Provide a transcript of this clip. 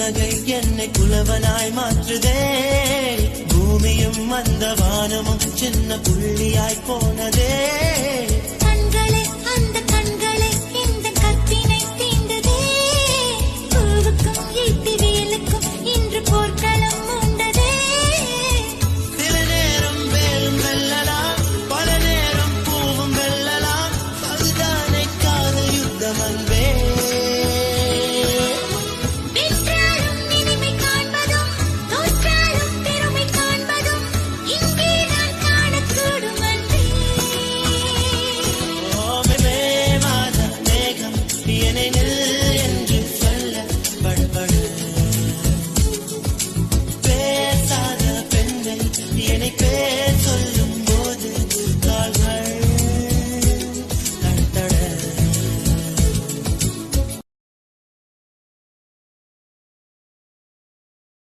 புன்னகை என்னை புலவனாய் மாற்றுதே பூமியும் அந்த வானமும் சின்ன புள்ளியாய் போனதே கண்களை